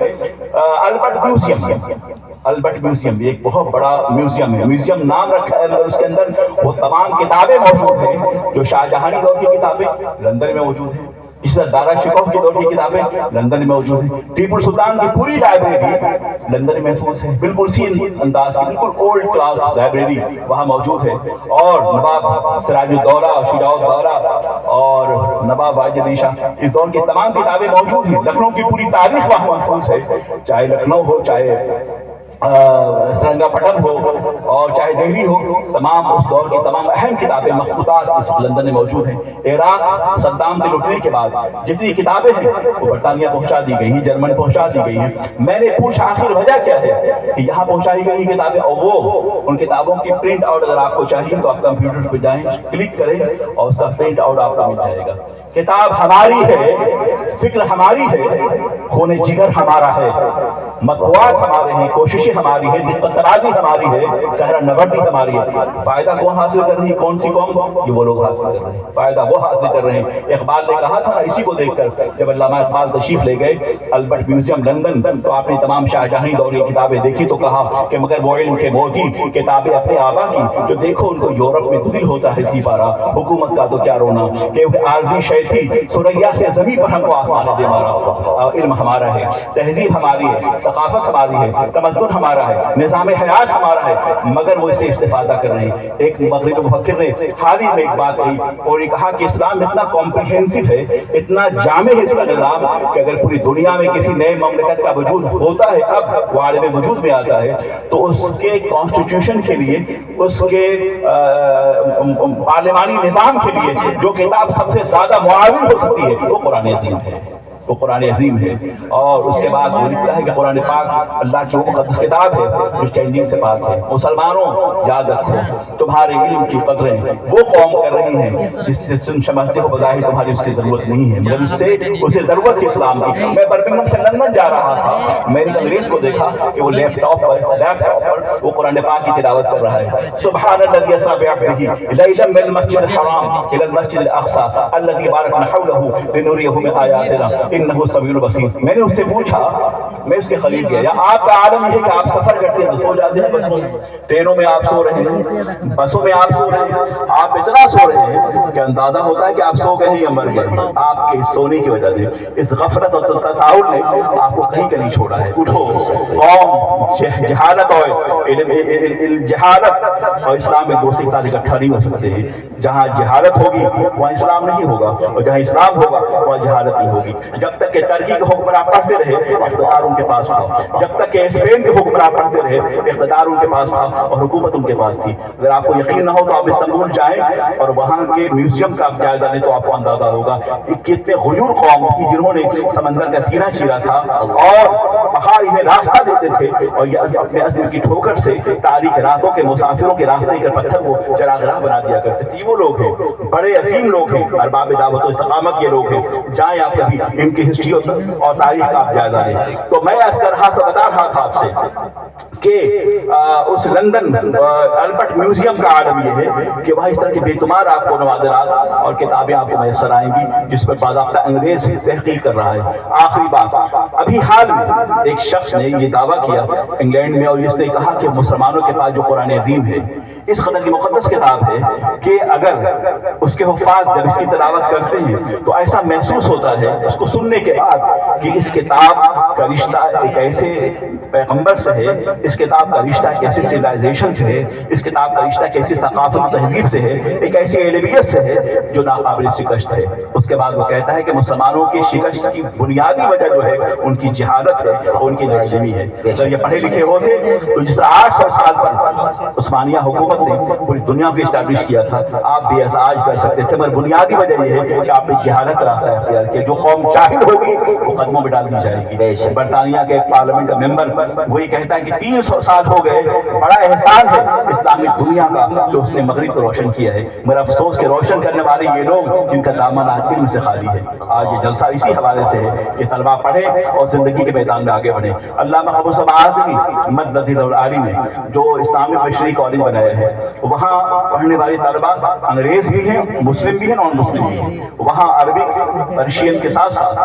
البرٹ میوزیم ایک بہت بڑا میوزیم ہے. میوزیم نام رکھا ہے مگر اس کے اندر وہ تمام کتابیں موجود ہیں جو شاہ جہانی دور کی کتابیں لندن میں موجود ہیں. اس طرح دارا شکوف کے دور کی کتابیں لندن میں موجود ہیں. ٹیپو سلطان کی پوری لائبریری لندن میں محفوظ ہے, بالکل اسی انداز کی, بالکل اولڈ کلاس لائبریری وہاں موجود ہے. اور نواب سراج الدولہ, شجاع الدولہ اور نواب واجد علی شاہ, اس دور کی تمام کتابیں موجود ہیں. لکھنؤ کی پوری تاریخ وہاں محفوظ ہے, چاہے لکھنؤ ہو, چاہے سرنگا پٹن ہو اور چاہے دہلی ہو, تمام اس دور کی تمام اہم کتابیں مخطوطات اس لندن میں موجود ہیں. عراق صدام کے لٹنے کے بعد جتنی کتابیں ہیں وہ برطانیہ پہنچا دی گئی ہیں, جرمن پہنچا دی گئی ہیں. میں نے پوچھا آخر وجہ کیا ہے کہ یہاں پہنچائی گئی کتابیں, اور وہ ان کتابوں کی پرنٹ آؤٹ اگر آپ کو چاہیے تو آپ کمپیوٹر پہ جائیں, کلک کریں اور اس کا پرنٹ آؤٹ آپ کو مل جائے گا. کتاب ہماری ہے, فکر ہماری ہے, خون جگر ہمارا ہے, مطبوعات ہمارے ہیں, کوششیں ہماری ہیں, دقت ترازی ہماری ہے, صحرا نوردی ہماری ہے. فائدہ کون حاصل کر رہی ہے, کون سی قوم؟ یہ وہ لوگ حاصل کر رہے ہیں, فائدہ وہ حاصل کر رہے ہیں. اقبال نے کہا تھا نا, اسی کو دیکھ کر جب علامہ اقبال تشریف لے گئے البرٹ میوزیم لندن تو آپ نے تمام شاہ جہانی دور کی کتابیں دیکھی تو کہا کہ مگر وہ علم کے موتی کتابیں اپنے آبا کی, جو دیکھو ان کو یورپ میں تبدیل ہوتا ہے سپارہ, حکومت کا تو کیا رونا, کہ عارضی شے تھی سریا سے زمین پر ہم کو آسمان دے مارا. علم ہمارا ہے, تہذیب ہماری ہے, ثقافت ہماری ہے, تمدن ہمارا ہے, نظام حیات ہمارا ہے, مگر وہ اس سے استفادہ کر رہے ہیں. ایک مغربی مفکر نے حال ہی میں ایک بات کہی اور یہ کہا کہ اسلام اتنا کمپریہنسو ہے, اتنا جامع ہے اس کا نظام کہ اگر پوری دنیا میں کسی نئے مملکت کا وجود ہوتا ہے, اب وہ عالم وجود میں آتا ہے, تو اس کے کانسٹیٹیوشن کے لیے, اس کے پارلیمانی نظام کے لیے جو کتاب سب سے زیادہ معاون ہو سکتی ہے وہ قرآن عظیم ہے, وہ قرآن عظیم ہے. اور اس کے بعد وہ لکھتا ہے کہ قرآن پاک اللہ کی وہ مقدس کتاب ہے جو چینجنگ سے پاک ہے. مسلمانوں یاد رکھو, تمہارے علم کی قدریں وہ قوم کر رہی ہیں جس سے تم سمجھتے ہو بظاہر تمہاری اس کی ضرورت نہیں ہے, مگر اسے ضرورت ہے اسلام کی. میں برمنگھم سے لندن جا رہا تھا, میں نے انگریز کو دیکھا کہ وہ لیپ ٹاپ پر وہ قرآن پاک کی تلاوت کر رہا ہے. سبحان الذی اسری بعبدہ لیلا من المسجد الحرام الى المسجد الاقصى الذی بارکنا حولہ لنریہ من آیاتنا انہ سمیع بصیر. میں نے اس سے پوچھا, میں اس کے قریب گیا, آپ کا عالم یہ ہے کہ آپ سفر کرتے ہیں تو سو جاتے ہیں بسوں میں, ٹرینوں میں آپ سو رہے ہیں, بسوں میں آپ سو رہے ہیں, آپ اتنا سو رہے ہیں کہ اندازہ ہوتا ہے کہ آپ سو گئے یا مر گئے. آپ کے سونے کی وجہ سے اس غفلت اور تساہل نے آپ کو کہیں نہیں چھوڑا ہے. اٹھو, قوم جہالت اور اسلام میں دوستی کے ساتھ اکٹھا نہیں ہو سکتے ہیں. جہاں جہالت ہوگی وہاں اسلام نہیں ہوگا, اور جہاں اسلام ہوگا وہاں جہالت نہیں ہوگی. جب تک کہ ترکی کے حکمراں پڑھتے رہے اقتدار ان کے پاس تھا, جب تک کہ اسپین کے حکمراں پڑھتے رہے اقتدار ان کے پاس تھا اور حکومت ان کے پاس تھی. اگر آپ کو یقین نہ ہو تو آپ استنبول جائیں اور وہاں کے میوزیم کا جائزہ لیں تو آپ کو اندازہ ہوگا کہ کتنے غیور قوم تھی جنہوں نے سمندر کا سینہ چیرا تھا اور پہاڑ انہیں راستہ دیتے تھے, اور یہ اپنے عزم کی ٹھوکر سے تاریخ راتوں کے مسافروں کے راستے کے پتھر کو چراغ راہ بنا دیا کرتے تھے. وہ لوگ ہیں, بڑے عظیم لوگ ہیں, ارباب دعوت و استقامت کے لوگ ہیں. جائیں آپ کبھی ان کی ہسٹری اور تاریخ کا آپ جائزہ لیں. تو میں اس طرح سے بتا رہا تھا آپ سے کہ اس لندن البرٹ میوزیم کا عالم یہ ہے کہ وہاں اس طرح کے بے شمار آپ کو نوادرات اور کتابیں آپ کو میسر آئیں گی جس پر باضابطہ انگریز تحقیق کر رہا ہے. آخری بات, ابھی حال میں ایک شخص نے یہ دعویٰ کیا انگلینڈ میں, اور اس نے کہا کہ مسلمانوں کے پاس جو قرآن عظیم ہے اس قدر کی مقدس کتاب ہے کہ اگر اس کے حفاظ جب اس کی تلاوت کرتے ہیں تو ایسا محسوس ہوتا ہے اس کو سننے کے بعد کہ اس کتاب کا رشتہ ایک ایسے پیغمبر سے ہے، اس کتاب کا رشتہ ایک ایسے سویلائزیشن سے ہے، اس کتاب کا رشتہ ایک ایسی ثقافت و تہذیب سے ہے، ایک ایسی علمیت سے ہے جو ناقابل شکست ہے۔ اس کے بعد وہ کہتا ہے کہ مسلمانوں کی شکست کی بنیادی وجہ جو ہے ان کی جہالت ہے اور ان کی ناعلمی ہے۔ اگر یہ پڑھے لکھے ہوتے تو جس طرح 800 سال پر عثمانیہ حکومت نے پوری دنیا کو اسٹیبلش کیا تھا، آپ بھی ایسا آج کر سکتے تھے، مگر بنیادی وجہ یہ ہے کہ آپ نے جہالت کا راستہ اختیار کیا۔ جو قوم جاہل ہوگی وہ قدموں میں ڈال دی جائے گی۔ برطانیہ کے پارلیمنٹ کا ممبر وہ یہ کہتا ہے کہ 300 سال ہو گئے، بڑا احسان ہے اسلامی دنیا کا جو اس نے مغرب کو روشن کیا ہے، مگر افسوس کے روشن کرنے والے یہ لوگ جن کا دامن آج علم سے خالی ہے۔ آج یہ جلسہ اسی حوالے سے ہے کہ طلبہ پڑھیں اور زندگی کے میدان میں آگے بڑھیں۔ علامہ ابو صبح اعظمی مد نظیر العالی نے جو اسلامی بشری کالج بنایا ہے، وہاں پڑھنے والے طلبہ انگریز بھی ہیں، مسلم بھی ہیں، نان مسلم بھی ہیں۔ وہاں عربک پرشین کے ساتھ ساتھ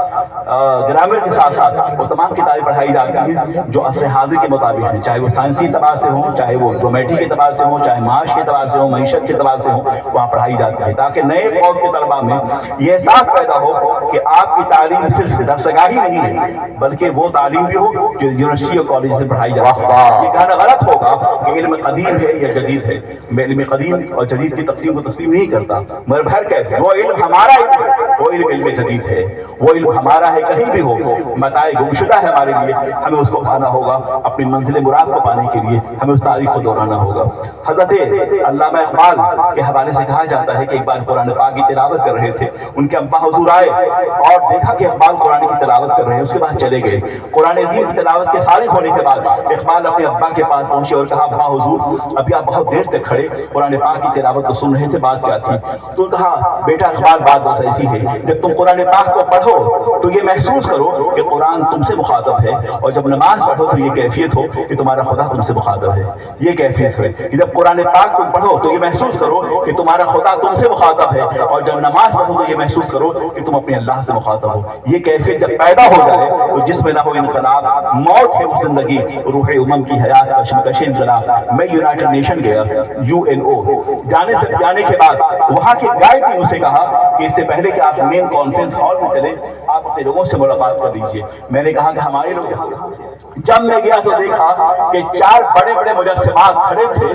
گرامر کے ساتھ ساتھ وہ تمام کتابیں پڑھائی جاتی ہیں جو عصر حاضر کے مطابق ہیں، چاہے وہ سائنسی اعتبار سے ہوں، چاہے وہ جیومیٹری کے اعتبار سے ہوں، چاہے معاش کے اعتبار سے ہوں، معیشت کے اعتبار سے ہوں، وہاں پڑھائی جاتی ہے تاکہ نئے قوم کے طلبہ میں یہ احساس پیدا ہو کہ آپ کی تعلیم صرف درسگاہی نہیں ہے بلکہ وہ تعلیم بھی ہو جو یونیورسٹی اور کالج سے پڑھائی جاتی ہے۔ یہ کہنا غلط ہوگا کہ علم قدیم ہے یا جدید ہے، میں علم قدیم اور جدید کی تقسیم کو تسلیم نہیں کرتا، مگر بہر کیف وہ علم ہمارا علم ہے، وہ علم جدید ہے، وہ علم ہمارا ہے کہیں بھی ہو، متاع گمشدہ ہے ہمارے لیے، ہمیں اس کو پانا ہوگا، اپنی منزل مراد کو پانے کے لیے ہمیں اس تاریخ کو دہرانا ہوگا۔ حضرت علامہ اقبال کے حوالے سے کہا جاتا ہے کہ ایک بار قرآن پاک کی تلاوت کر رہے تھے، ان کے ابا حضور آئے اور دیکھا کہ اقبال قرآن کی تلاوت کر رہے ہیں، اس کے بعد چلے گئے۔ قرآن عظیم کی تلاوت کے فارغ ہونے کے بعد اقبال اپنے ابا کے پاس پہنچے اور کہا ابا حضور ابھی آپ بہت دیر تک کھڑے قرآن پاک کی تلاوت کو سن رہے تھے، بات کیا تھی؟ تو کہا بیٹا اقبال بات بس ایسی ہے، جب تم قرآن پاک کو پڑھو تو یہ محسوس کرو کہ قرآن تم سے مخاطب ہے، اور جب نماز پڑھو تو یہ کیفیت ہو کہ تمہارا خدا تم سے مخاطب ہے۔ یہ کیفیت ہے کہ جب قرآن پاک تم پڑھو تو یہ محسوس کرو کہ تمہارا خدا تم سے مخاطب ہے، اور جب نماز پڑھو تو یہ محسوس کرو کہ تم اپنے اللہ سے مخاطب ہو۔ یہ کیفیت جب پیدا ہو جائے تو جس میں نہ ہو انقلاب، موت ہے وہ زندگی، روح امم کی حیات کشمکش انقلاب۔ میں یونائٹڈ نیشن گیا، UNO جانے کے بعد وہاں کے گائیڈ نے اسے کہا کہ اس سے پہلے کہ آپ مین کانفرنس ہال میں چلیں آپ اپنے لوگوں سے ملاقات کر لیجئے۔ میں نے کہا کہ ہمارے لوگ یہاں کہاں سے؟ جب میں گیا تو دیکھا کہ 4 بڑے بڑے مجسمات کھڑے تھے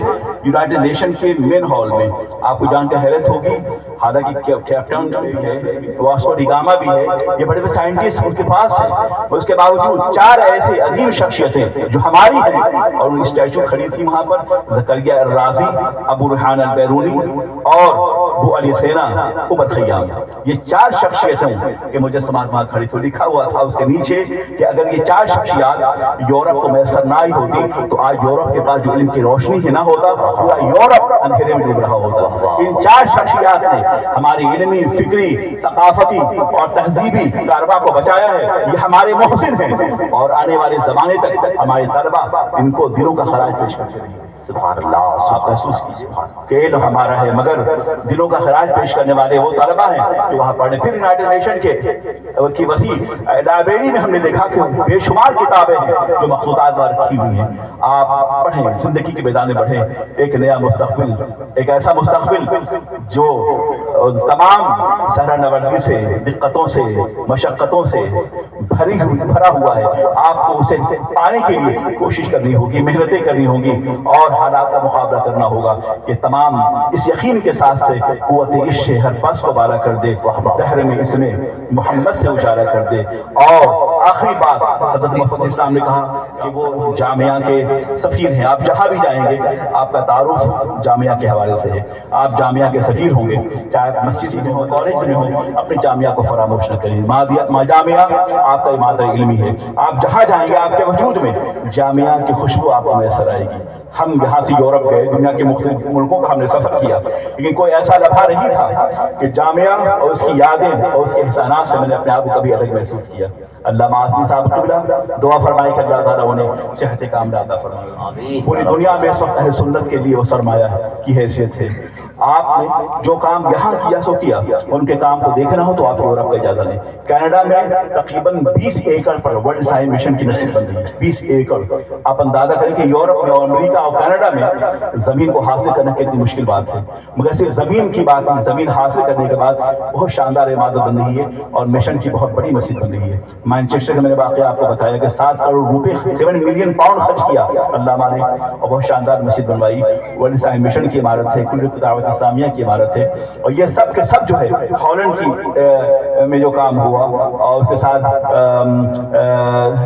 یونائٹڈ نیشن کے مین ہال میں۔ آپ کو جان کے حیرت ہوگی، حالانکہ کیپ ٹاؤن بھی ہے، واسکو ڈی گاما بھی ہے، یہ بڑے بڑے سائنٹسٹ ان کے پاس ہیں، اس کے باوجود 4 ایسے عظیم شخصیتیں جو ہماری ہیں اور ان اسٹیچو کھڑی تھی وہاں پر، زکریا الرازی، ابو ریحان البیرونی اور ابو علی سینا، عمر خیام، یہ 4 شخصیتیں کہ مجسمات وہاں کھڑی تھی۔ لکھا ہوا تھا اس کے نیچے کہ اگر یہ 4 شخصیات یورپ کو میسر نہ آئی ہوتی تو آج یورپ کے پاس جو علم کی روشنی ہی نہ ہوتا، پورا یورپ اندھیرے میں ڈوب رہا ہوتا۔ ان 4 شخصیات نے ہماری علمی، فکری، ثقافتی اور تہذیبی کارواں کو بچایا ہے، یہ ہمارے محسن ہیں، اور آنے والے زمانے تک ہمارے طلبہ ان کو دلوں کا خراج پیش کرتے رہیں۔ سبحان اللہ، آپ محسوس کیجیے کہ علم ہمارا ہے مگر دلوں کا خراج پیش کرنے والے وہ طلبہ ہیں جو وہاں پڑھنے۔ پھر یونائٹڈ نیشن کی وسیع لائبریری میں ہم نے دیکھا کہ بے شمار کتابیں ہیں جو مخطوطات میں رکھی ہوئی ہیں۔ آپ پڑھیں، زندگی کے میدان میں بڑھیں، ایک نیا مستقبل، ایک ایسا مستقبل جو تمام صحرا نوردی سے، دقتوں سے، مشقتوں سے بھرا ہوا ہے۔ آپ کو اسے پانے کے لیے کوشش کرنی ہوگی، محنتیں کرنی ہوں گی اور حالات کا مقابلہ کرنا ہوگا کہ تمام اس یقین کے ساتھ سے قوت عشق ہر پس کو بالا کر دے، دہر میں اس میں محمد سے اجالا کر دے۔ اور آخری بات حضرت مفتی اسلام نے کہا کہ وہ جامعہ کے سفیر ہیں، آپ جہاں بھی جائیں گے آپ کا تعارف جامعہ کے حوالے سے ہے، آپ جامعہ کے سفیر ہوں گے، چاہے آپ مسجد میں ہوں، کالج میں ہوں، اپنے جامعہ کو فراموش نہ کریں۔ جامعہ آپ کا مادر علمی ہے، آپ جہاں جائیں گے آپ کے وجود میں جامعہ کی خوشبو آپ کو میسر آئے گی۔ ہم یہاں سے یورپ گئے، دنیا کے مختلف ملکوں کا ہم نے سفر کیا، لیکن کوئی ایسا لمحہ نہیں تھا کہ جامعہ اور اس کی یادیں اور اس کے احسانات سے میں نے اپنے آپ کو کبھی الگ محسوس کیا۔ علامہ اعظمی صاحب قبلہ دعا فرمائے کہ اللہ تعالیٰ انہیں صحت کاملہ عطا فرمائے۔ پوری دنیا میں اس وقت اہل سنت کے لیے وہ سرمایہ کی حیثیت ہے۔ آپ نے جو کام یہاں کیا سو کیا، ان کے کام کو دیکھنا ہو تو آپ یورپ کا اجازہ لیں۔ کینیڈا میں تقریباً 20 ایکڑ پر ورلڈ سائنس مشن کی نصیب بن رہی ہے، 20 ایکڑ۔ آپ اندازہ کریں کہ یورپ میں اور امریکہ امریکہ اور کینیڈا میں زمین کو حاصل کرنا کتنی مشکل بات ہے، مگر صرف زمین کی بات نہیں، زمین حاصل کرنے کے بعد بہت شاندار عمارت بن رہی ہے اور مشن کی بہت بڑی مسجد بن رہی ہے۔ مانچسٹر کا میں نے واقعہ آپ کو بتایا کہ 7 کروڑ روپے 7 ملین پاؤنڈ خرچ کیا علامہ نے اور بہت شاندار مسجد بنوائی۔ ورلڈ اسلامک مشن کی عمارت ہے، کلیت دعوت اسلامیہ کی عمارت ہے، اور یہ سب کے سب جو ہے ہالینڈ کی میں جو کام ہوا اور اس کے ساتھ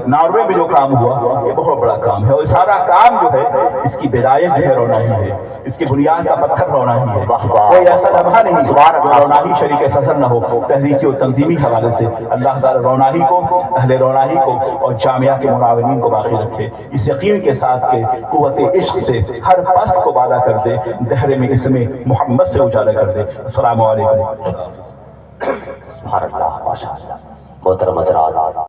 ناروے میں جو کام ہوا، یہ بہت بڑا کام ہے، اور سارا کام جو ہے اس کی بدایت جو ہے روناہی ہے، اس کی بنیاد کا پتھر روناہی ہے۔ کوئی ایسا لمحہ نہیں جو روناہی شریک صدر نہ ہو تحریکی و تنظیمی حوالے سے۔ اللہ تعالی روناہی کو، اہل روناہی کو اور جامعہ کے معاونین کو باقی رکھے، اس یقین کے ساتھ کہ قوت عشق سے ہر پست کو بالا کر دے، دہر میں اسم محمد سے اجالا کر دے۔ السلام علیکم۔ سبحان اللہ، ماشاء اللہ، محترم حضرات۔